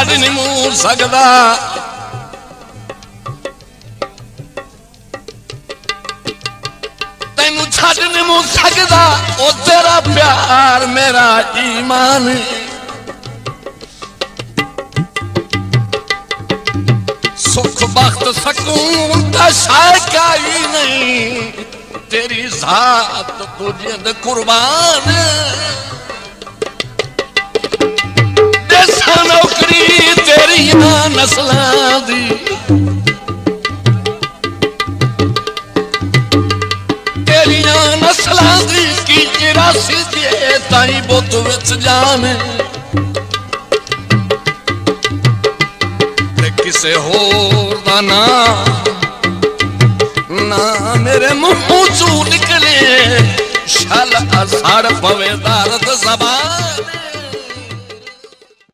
छड़ नहीं मूर सकदा। तेनू छड़ नहीं मूर सकदा, ओ तेरा प्यार मेरा ईमान। सुख बख्त सकून का शायका ही नहीं, तेरी जात तुझे कुर्बान। देसा नौकरी तेरिया नस्लां दी, तेरिया नस्लां दी की चिरासी दे ताई बुत विच जाने। किसे होर दा ना मेरे मुंह चू निकले, शल असर पवे दर्द ज़बान।